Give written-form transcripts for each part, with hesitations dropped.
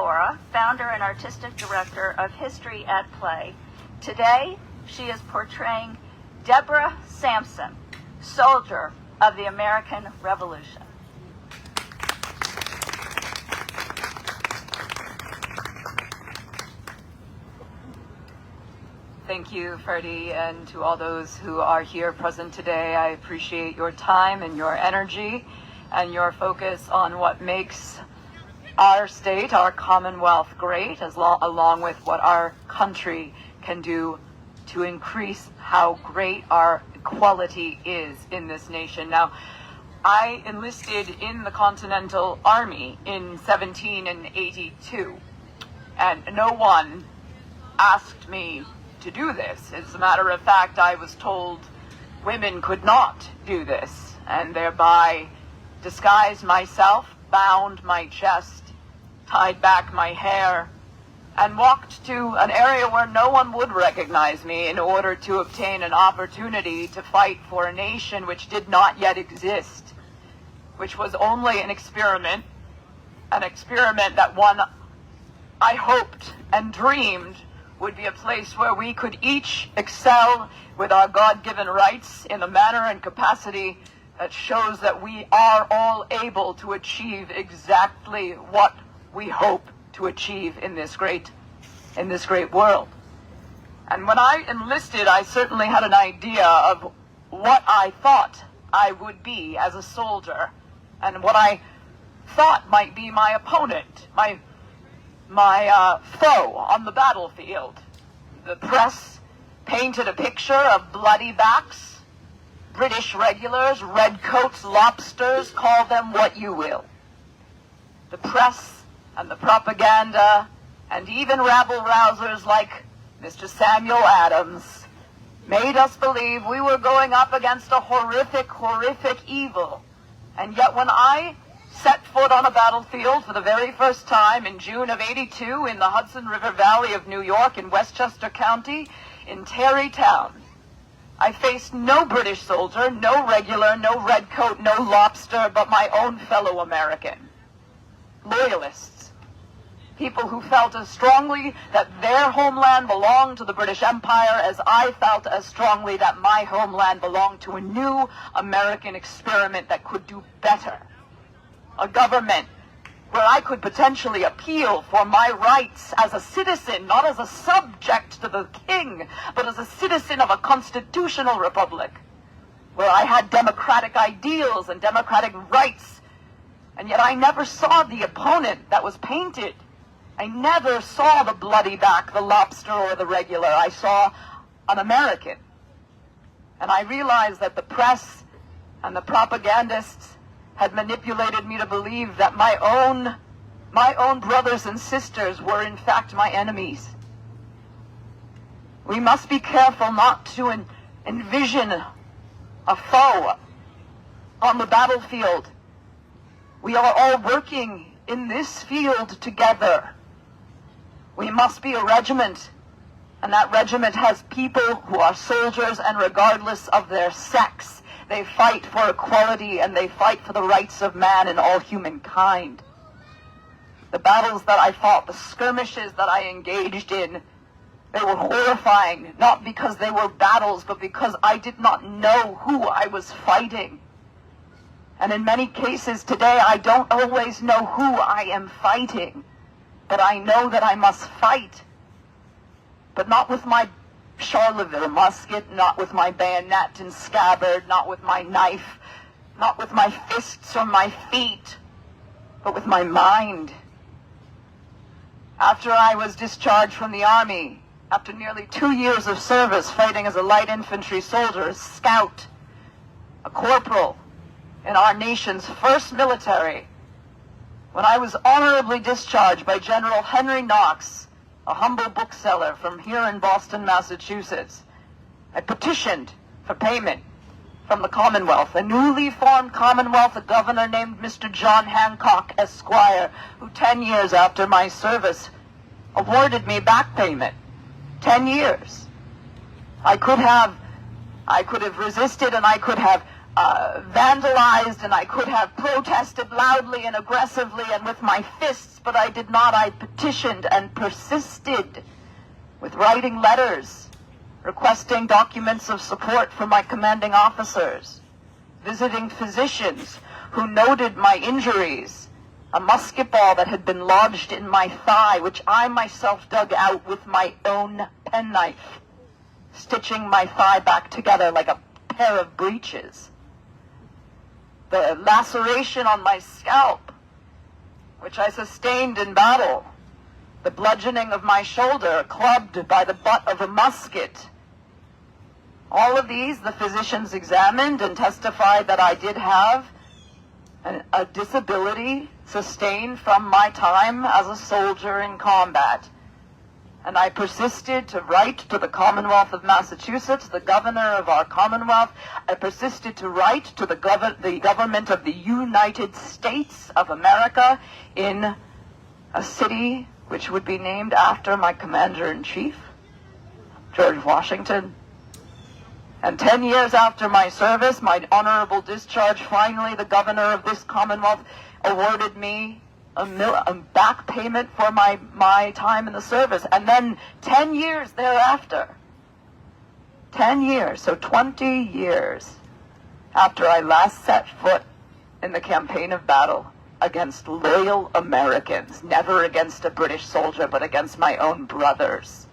Laura, founder and artistic director of History at Play. Today, she is portraying Deborah Sampson, soldier of the American Revolution. Thank you, Freddie, and to all those who are here present today. I appreciate your time and your energy and your focus on what makes our state, our Commonwealth, great, along with what our country can do to increase how great our equality is in this nation. Now, I enlisted in the Continental Army in 1782, and no one asked me to do this. As a matter of fact, I was told women could not do this, and thereby disguised myself, bound my chest, tied back my hair, and walked to an area where no one would recognize me in order to obtain an opportunity to fight for a nation which did not yet exist, which was only an experiment that one I hoped and dreamed would be a place where we could each excel with our God-given rights in a manner and capacity that shows that we are all able to achieve exactly what we hope to achieve in this great world. And when I enlisted, I certainly had an idea of what I thought I would be as a soldier and what I thought might be my opponent, my foe on the battlefield. The press painted a picture of bloody backs, British regulars, redcoats, lobsters, call them what you will. The press and the propaganda and even rabble-rousers like Mr. Samuel Adams made us believe we were going up against a horrific, horrific evil. And yet when I set foot on a battlefield for the very first time in June of '82 in the Hudson River Valley of New York in Westchester County in Tarrytown, I faced no British soldier, no regular, no redcoat, no lobster, but my own fellow American. Loyalists. People who felt as strongly that their homeland belonged to the British Empire as I felt as strongly that my homeland belonged to a new American experiment that could do better. A government where I could potentially appeal for my rights as a citizen, not as a subject to the king, but as a citizen of a constitutional republic, where I had democratic ideals and democratic rights, and yet I never saw the opponent that was painted. I never saw the bloody back, the lobster, or the regular. I saw an American. And I realized that the press and the propagandists had manipulated me to believe that my own brothers and sisters were in fact my enemies. We must be careful not to envision a foe on the battlefield. We are all working in this field together. We must be a regiment, and that regiment has people who are soldiers, and regardless of their sex, they fight for equality and they fight for the rights of man and all humankind. The battles that I fought, the skirmishes that I engaged in, they were horrifying, not because they were battles, but because I did not know who I was fighting. And in many cases today, I don't always know who I am fighting, but I know that I must fight, but not with my Charleville musket, not with my bayonet and scabbard, not with my knife, not with my fists or my feet, but with my mind. After I was discharged from the Army, after nearly 2 years of service fighting as a light infantry soldier, a scout, a corporal in our nation's first military, when I was honorably discharged by General Henry Knox, a humble bookseller from here in Boston, Massachusetts, I petitioned for payment from the Commonwealth, a newly formed Commonwealth, a governor named Mr. John Hancock, Esquire, who 10 years after my service awarded me back payment. 10 years. I could have resisted, and I could have vandalized, and I could have protested loudly and aggressively and with my fists but I did not. I petitioned and persisted with writing letters, requesting documents of support from my commanding officers, visiting physicians who noted my injuries, a musket ball that had been lodged in my thigh, which I myself dug out with my own penknife, stitching my thigh back together like a pair of breeches. The laceration on my scalp, which I sustained in battle, the bludgeoning of my shoulder, clubbed by the butt of a musket. All of these the physicians examined and testified that I did have a disability sustained from my time as a soldier in combat. And I persisted to write to the Commonwealth of Massachusetts, the governor of our Commonwealth. I persisted to write to the government of the United States of America in a city which would be named after my commander-in-chief, George Washington. And 10 years after my service, my honorable discharge, finally the governor of this Commonwealth awarded me a back payment for my time in the service. And then 10 years thereafter, 10 years, so 20 years after I last set foot in the campaign of battle against loyal Americans, never against a British soldier, but against my own brothers.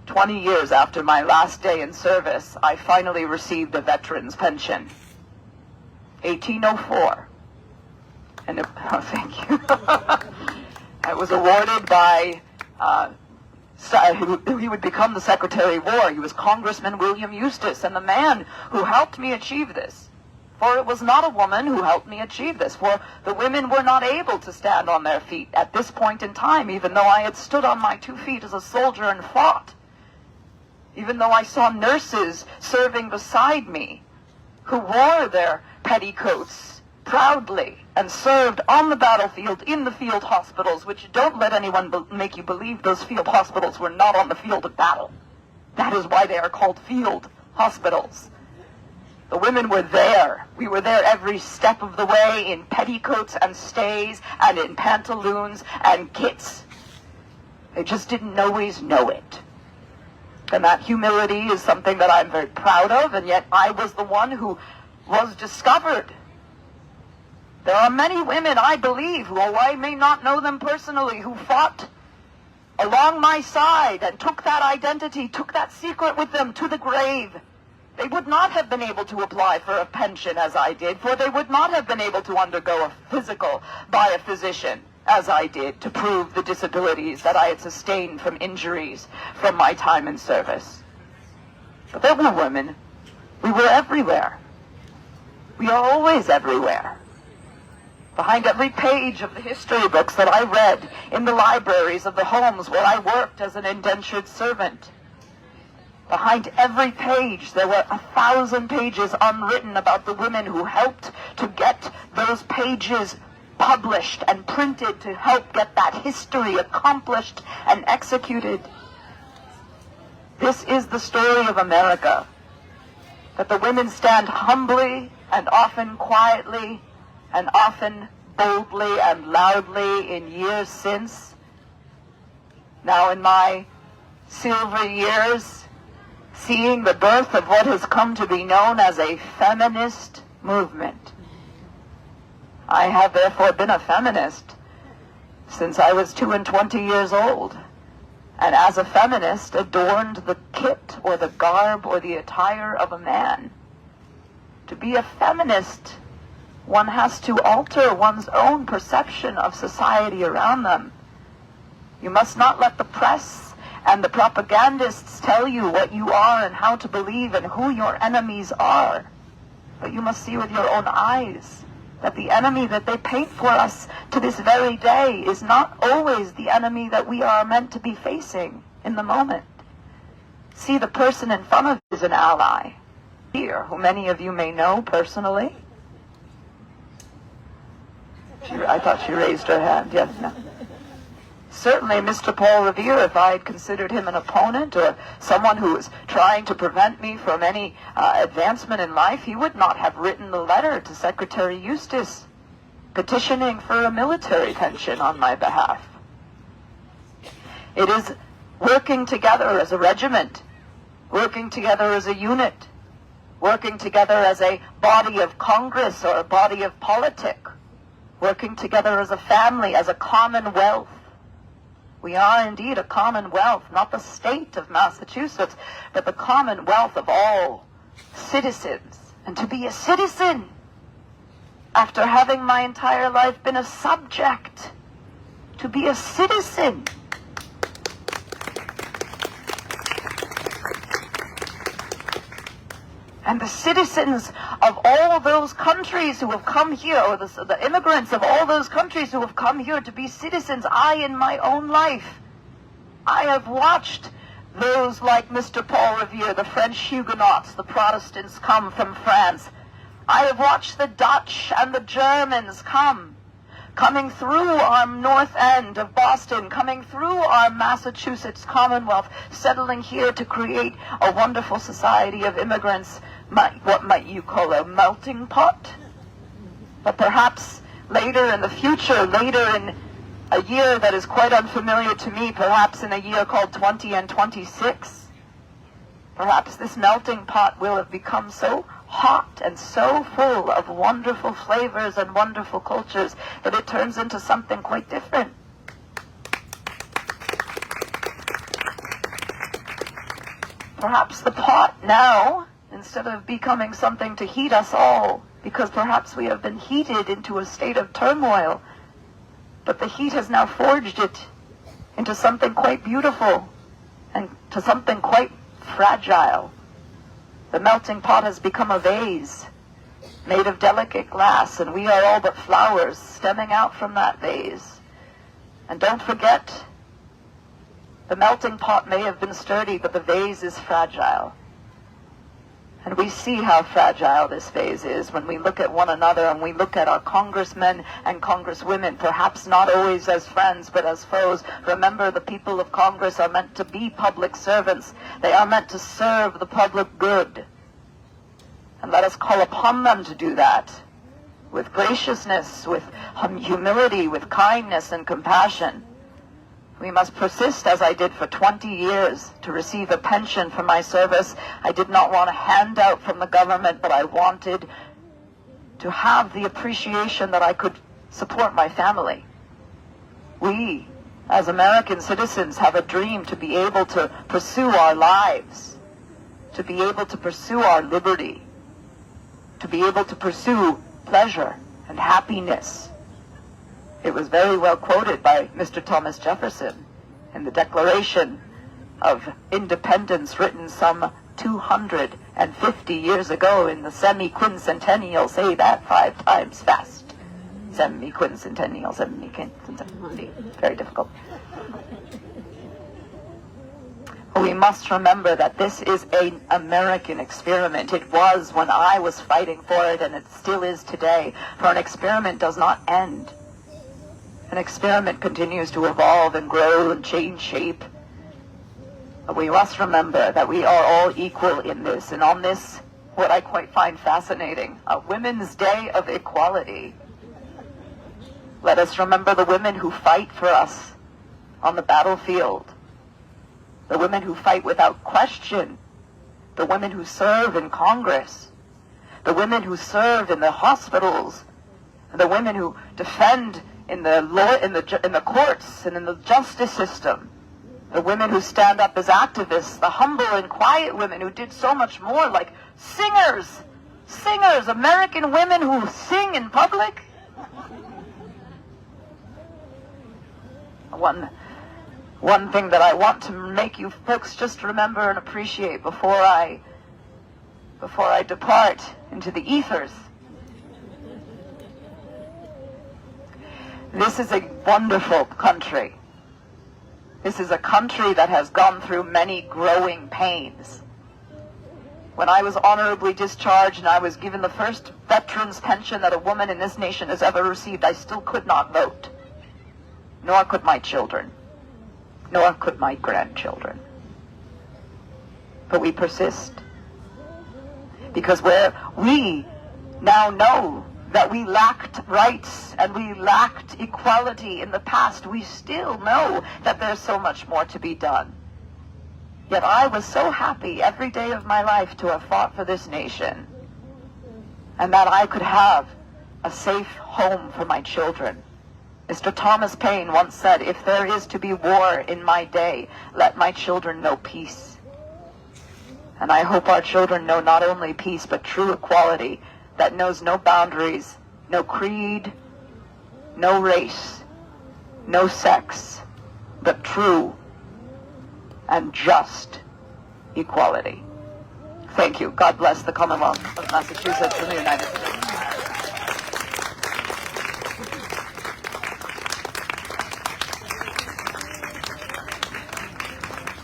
20 years after my last day in service, I finally received a veteran's pension. 1804. And thank you. It was awarded by, he would become the Secretary of War. He was Congressman William Eustis, and the man who helped me achieve this. For it was not a woman who helped me achieve this, for the women were not able to stand on their feet at this point in time, even though I had stood on my 2 feet as a soldier and fought. Even though I saw nurses serving beside me who wore their petticoats proudly and served on the battlefield in the field hospitals, which don't let anyone make you believe those field hospitals were not on the field of battle. That is why they are called field hospitals. The women were there. We were there every step of the way in petticoats and stays and in pantaloons and kits. They just didn't always know it. And that humility is something that I'm very proud of, and yet I was the one who was discovered. There are many women, I believe, who, I may not know them personally, who fought along my side and took that identity, took that secret with them to the grave. They would not have been able to apply for a pension as I did, for they would not have been able to undergo a physical by a physician as I did to prove the disabilities that I had sustained from injuries from my time in service. But there were women. We were everywhere. We are always everywhere. Behind every page of the history books that I read in the libraries of the homes where I worked as an indentured servant, behind every page there were 1,000 pages unwritten about the women who helped to get those pages published and printed to help get that history accomplished and executed. This is the story of America, that the women stand humbly and often quietly and often boldly and loudly in years since. Now in my silver years, seeing the birth of what has come to be known as a feminist movement. I have therefore been a feminist since I was 22 years old, and as a feminist adorned the kit or the garb or the attire of a man. To be a feminist, one has to alter one's own perception of society around them. You must not let the press and the propagandists tell you what you are and how to believe and who your enemies are, but you must see with your own eyes that the enemy that they paint for us to this very day is not always the enemy that we are meant to be facing in the moment. See, the person in front of you is an ally. Here, who many of you may know personally. I thought she raised her hand. Yes, no. Certainly Mr. Paul Revere, if I had considered him an opponent or someone who was trying to prevent me from any advancement in life, he would not have written the letter to Secretary Eustis. petitioning for a military pension on my behalf. It is working together as a regiment, working together as a unit, working together as a body of Congress or a body of politic, working together as a family, as a commonwealth. We are indeed a commonwealth, not the state of Massachusetts, but the commonwealth of all citizens. And to be a citizen, after having my entire life been a subject, to be a citizen. And the citizens of all those countries who have come here, or the immigrants of all those countries who have come here to be citizens, I, in my own life, I have watched those like Mr. Paul Revere, the French Huguenots, the Protestants come from France. I have watched the Dutch and the Germans coming through our north end of Boston, coming through our Massachusetts Commonwealth, settling here to create a wonderful society of immigrants. What might you call a melting pot? But perhaps later in the future, later in a year that is quite unfamiliar to me, perhaps in a year called 20 and 26, perhaps this melting pot will have become so hot and so full of wonderful flavors and wonderful cultures that it turns into something quite different. Perhaps the pot now, instead of becoming something to heat us all, because perhaps we have been heated into a state of turmoil, but the heat has now forged it into something quite beautiful and to something quite fragile. The melting pot has become a vase made of delicate glass, and we are all but flowers stemming out from that vase. And don't forget, the melting pot may have been sturdy, but the vase is fragile. And we see how fragile this vase is when we look at one another and we look at our congressmen and congresswomen, perhaps not always as friends but as foes. Remember, the people of Congress are meant to be public servants. They are meant to serve the public good. And let us call upon them to do that with graciousness, with humility, with kindness and compassion. We must persist, as I did for 20 years, to receive a pension for my service. I did not want a handout from the government, but I wanted to have the appreciation that I could support my family. We, as American citizens, have a dream to be able to pursue our lives, to be able to pursue our liberty, to be able to pursue pleasure and happiness. It was very well quoted by Mr. Thomas Jefferson in the Declaration of Independence, written some 250 years ago in the semi-quincentennial. Say that 5 times fast. Semi-quincentennial, very difficult. We must remember that this is an American experiment. It was when I was fighting for it, and it still is today. For an experiment does not end. An experiment continues to evolve and grow and change shape. But we must remember that we are all equal in this. And on this, what I quite find fascinating, a Women's Day of Equality, let us remember the women who fight for us on the battlefield, the women who fight without question, the women who serve in Congress, the women who serve in the hospitals, the women who defend in the law, in the courts and in the justice system, the women who stand up as activists, the humble and quiet women who did so much more, like singers, American women who sing in public. One thing that I want to make you folks just remember and appreciate before I depart into the ethers. This is a wonderful country. This is a country that has gone through many growing pains. When I was honorably discharged and I was given the first veteran's pension that a woman in this nation has ever received, I still could not vote. Nor could my children. Nor could my grandchildren. But we persist. Because where we now know that we lacked rights and we lacked equality in the past, we still know that there's so much more to be done. Yet I was so happy every day of my life to have fought for this nation, and that I could have a safe home for my children. Mr. Thomas Paine once said, "If there is to be war in my day, let my children know peace." And I hope our children know not only peace, but true equality that knows no boundaries, no creed, no race, no sex, but true and just equality. Thank you. God bless the Commonwealth of Massachusetts and the United States.